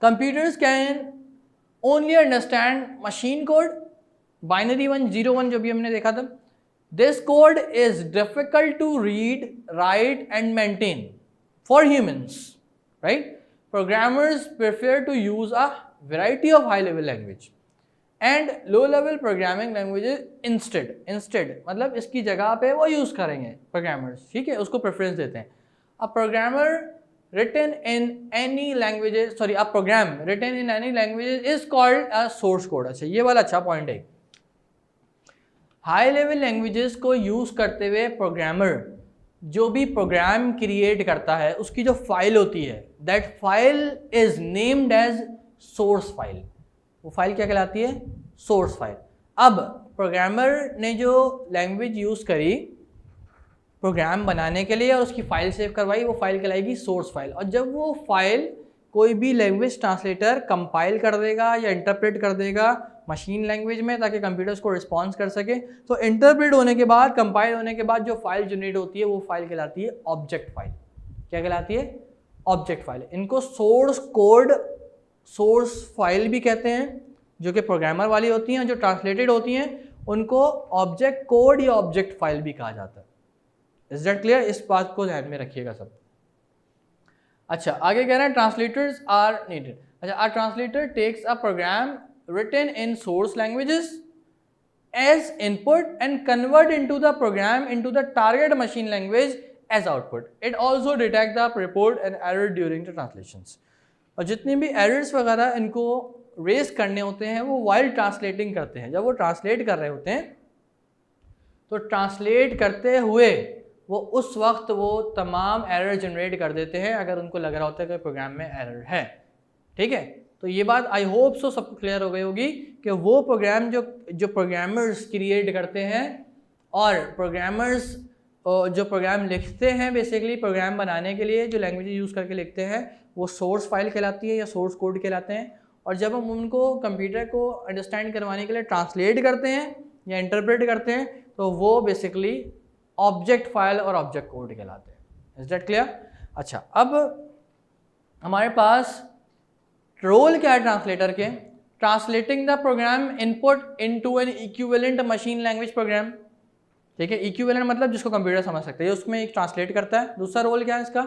Computers can only understand machine code, binary 1 0 1 जो भी हमने देखा था. This code is difficult to read, write and maintain for humans, right. Programmers prefer to use a variety of high level language and low level programming languages instead मतलब इसकी जगह पे वो यूज करेंगे प्रोग्रामर्स, ठीक है, उसको प्रेफरेंस देते हैं. A programmer written in any languages, sorry, a program written in any languages is called a source code. अच्छा, ये वाला अच्छा पॉइंट है. हाई लेवल लैंग्वेजेस को यूज करते हुए प्रोग्रामर जो भी प्रोग्राम क्रिएट करता है उसकी जो फाइल होती है, that file is named as source file. वो फाइल क्या कहलाती है? Source file. अब प्रोग्रामर ने जो लैंग्वेज यूज करी प्रोग्राम बनाने के लिए और उसकी फाइल सेव करवाई, वो फाइल कहलाएगी सोर्स फाइल. और जब वो फाइल कोई भी लैंग्वेज ट्रांसलेटर कंपाइल कर देगा या इंटरप्रेट कर देगा मशीन लैंग्वेज में ताकि कंप्यूटर्स को रिस्पॉन्स कर सके, तो इंटरप्रेट होने के बाद, कंपाइल होने के बाद जो फाइल जनरेट होती है वो फाइल कहलाती है ऑब्जेक्ट फाइल. क्या कहलाती है? Object file. इनको सोर्स कोड, सोर्स फाइल भी कहते हैं, जो कि प्रोग्रामर वाली होती हैं. जो ट्रांसलेटेड होती हैं उनको ऑब्जेक्ट कोड या ऑब्जेक्ट फाइल भी कहा जाता है. Is that clear? इस बात को ध्यान में रखिएगा सब. अच्छा, आगे कह रहे हैं ट्रांसलेटर्स आर नीडेड. अच्छा, a translator takes a program written in source languages as input and convert into the program into the target machine language as output. It also detect the report and error during the translations. और जितनी भी errors वगैरह इनको race करने होते हैं वो while translating करते हैं. जब वो ट्रांसलेट कर रहे होते हैं तो ट्रांसलेट करते हुए वो उस वक्त वो तमाम एरर जनरेट कर देते हैं अगर उनको लग रहा होता है कि प्रोग्राम में एरर है. ठीक है, तो ये बात आई होप सो सबको क्लियर हो गई होगी कि वो प्रोग्राम जो प्रोग्रामर्स क्रिएट करते हैं और प्रोग्रामर्स जो प्रोग्राम लिखते हैं, बेसिकली प्रोग्राम बनाने के लिए जो लैंग्वेज यूज़ करके लिखते हैं वो सोर्स फाइल कहलाती है या सोर्स कोड कहलाते हैं. और जब हम उनको कंप्यूटर को अंडरस्टैंड करवाने के लिए ट्रांसलेट करते हैं या इंटरप्रेट करते हैं तो वो बेसिकली ऑब्जेक्ट फाइल और ऑब्जेक्ट कोड कहलाते हैं. Is that clear? अच्छा, अब हमारे पास रोल क्या है ट्रांसलेटर के? Translating the program input into an equivalent machine language program. ठीक है, इक्विवेलेंट मतलब जिसको कंप्यूटर समझ सकते हैं, उसमें एक ट्रांसलेट करता है. दूसरा रोल क्या है इसका?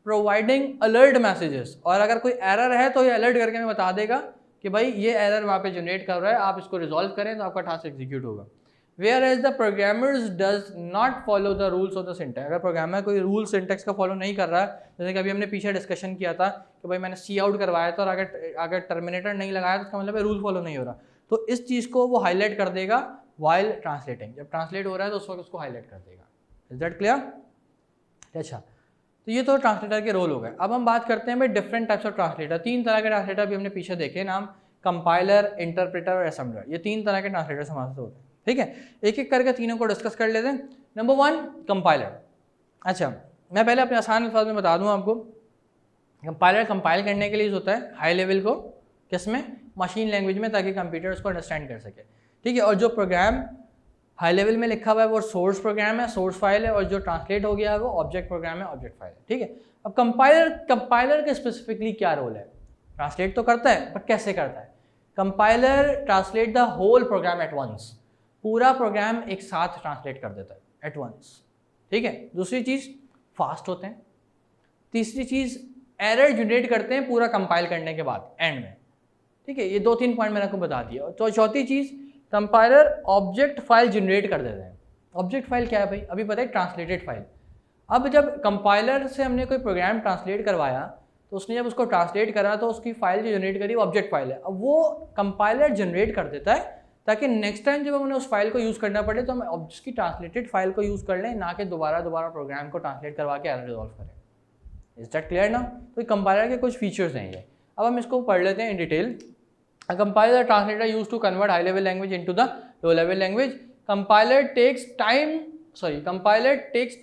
Providing alert messages. और अगर कोई एरर है तो ये अलर्ट करके हमें बता देगा कि भाई ये एरर वहाँ पे जनरेट कर रहा है, आप इसको रिजॉल्व करें तो आपका टास्क एग्जीक्यूट होगा. Whereas the programmers does not follow the rules of the syntax. अगर प्रोग्रामर कोई रूल सिंटेक्स का फॉलो नहीं कर रहा है, जैसे कि अभी हमने पीछे डिस्कशन किया था कि भाई मैंने सी आउट करवाया था और अगर टर्मिनेटर नहीं लगाया तो इसका मतलब है रूल फॉलो नहीं हो रहा, तो इस चीज़ को वो हाईलाइट कर देगा वाइल ट्रांसलेटिंग. जब ट्रांसलेट हो रहा है तो उस वक्त उसको हाईलाइट कर देगा. Is that clear? अच्छा, तो ये तो ट्रांसलेटर के रोल हो गए. अब हम बात करते हैं भाई डिफरेंट टाइप्स ऑफ ट्रांसलेटर. 3 तरह के ट्रांसलेटर भी हमने पीछे देखे, नाम कंपाइलर, इंटरप्रेटर और असेंबलर. ये 3 तरह के ट्रांसलेटर हमारे साथ होते हैं. ठीक है, एक एक करके तीनों को डिस्कस कर लेते हैं. Number 1, compiler. अच्छा, मैं पहले अपने आसान अल्फाज में बता दूं आपको. कंपाइलर कंपाइल करने के लिए होता है हाई लेवल को, किसमें? मशीन लैंग्वेज में, ताकि कंप्यूटर उसको अंडरस्टैंड कर सके. ठीक है, और जो प्रोग्राम हाई लेवल में लिखा हुआ है वो सोर्स प्रोग्राम है, सोर्स फाइल है, और जो ट्रांसलेट हो गया है वो ऑब्जेक्ट प्रोग्राम है, ऑब्जेक्ट फाइल है. ठीक है, अब कंपाइलर के स्पेसिफिकली क्या रोल है? ट्रांसलेट तो करता है, पर कैसे करता है? Compiler translate the whole program at once. पूरा प्रोग्राम एक साथ ट्रांसलेट कर देता है एट वंस. ठीक है, दूसरी चीज़ फास्ट होते हैं. तीसरी चीज़ एरर जनरेट करते हैं पूरा कंपाइल करने के बाद एंड में. ठीक है, ये 2-3 पॉइंट मैंने आपको बता दिया. तो चौथी चीज़, कंपाइलर ऑब्जेक्ट फाइल जनरेट कर देते हैं. ऑब्जेक्ट फाइल क्या है भाई? अभी पता है, ट्रांसलेटेड फाइल. अब जब कंपाइलर से हमने कोई प्रोग्राम ट्रांसलेट करवाया तो उसने जब उसको ट्रांसलेट करा तो उसकी फाइल जो जनरेट करी वो ऑब्जेक्ट फाइल है. अब वो कंपाइलर जनरेट कर देता है ताकि नेक्स्ट टाइम जब हमें उस फाइल को यूज़ करना पड़े तो हम उसकी ट्रांसलेटेड फाइल को यूज़ कर लें, ना कि दोबारा प्रोग्राम को ट्रांसलेट करवा के एरर रिजॉल्व करें. इज दैट क्लियर ना? तो कंपाइलर के कुछ फीचर्स हैं ये. अब हम इसको पढ़ लेते हैं in detail. A compiler translator use to convert high level language into the low level language. Compiler takes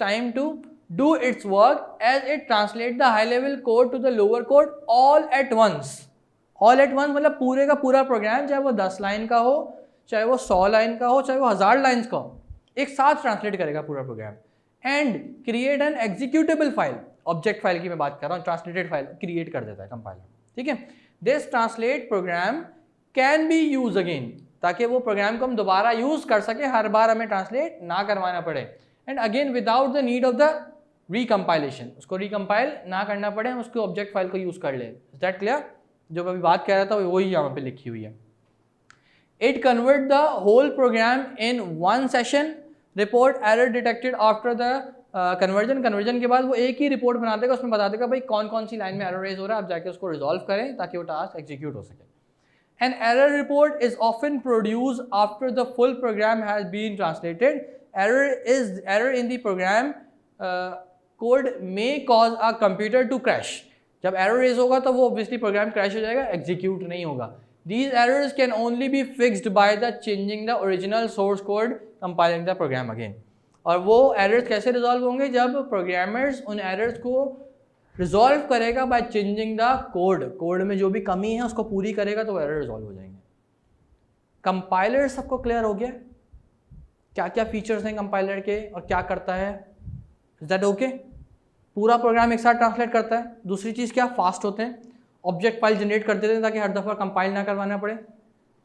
time to do its work as it translate the high level code to the lower code all at once. All at once मतलब पूरे का पूरा programme, चाहे वो 10 line का हो, चाहे वो 100 लाइन का हो, चाहे वो 1000 लाइन्स का हो, एक साथ ट्रांसलेट करेगा पूरा program. And create an executable file. Object file की मैं बात कर रहा हूँ, ट्रांसलेटेड फाइल क्रिएट कर देता है कंपाइलर. ठीक है, this translate program can be use again, ताकि वो प्रोग्राम को हम दोबारा यूज कर सके, हर बार हमें ट्रांसलेट ना करवाना पड़े। And again without the need of the recompilation, उसको रिकम्पाइल ना करना पड़े, हम उसको ऑब्जेक्ट फाइल को यूज कर ले। Is that clear? जो मैं अभी बात कर रहा था वही यहाँ पे लिखी हुई है। It convert the whole program in one session, report error detected after the conversion के बाद वो एक ही रिपोर्ट बना देगा, उसमें बता देगा भाई कौन कौन सी लाइन में एरर रेज हो रहा है, आप जाके उसको रिजॉल्व करें ताकि वो टास्क एग्जीक्यूट हो सके। An error report is often produced after the full program has been translated. Error in the program code may cause a computer to crash. जब error raise होगा तो वो obviously program crash हो जाएगा, execute नहीं होगा। These errors can only be fixed by the changing the original source code, compiling the program again. और वो errors कैसे resolve होंगे? जब programmers उन errors को रिजॉल्व करेगा by changing the code, code में जो भी कमी है उसको पूरी करेगा तो एरर रिजॉल्व हो जाएंगे। कंपाइलर सबको क्लियर हो गया क्या क्या फीचर्स हैं कंपाइलर के और क्या करता है? Is that okay? पूरा प्रोग्राम एक साथ ट्रांसलेट करता है। दूसरी चीज़ क्या, फास्ट होते हैं, ऑब्जेक्ट फाइल जनरेट कर देते हैं ताकि हर दफ़ा कंपाइल ना करवाना पड़े,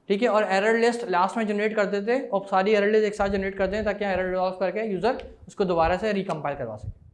ठीक है। और एरर लिस्ट लास्ट में जनरेट कर देते हैं और सारी एरर लिस्ट एक साथ जनरेट करते हैं ताकि एरर रिजॉल्व करके यूज़र उसको दोबारा से रिकम्पाइल करवा सके।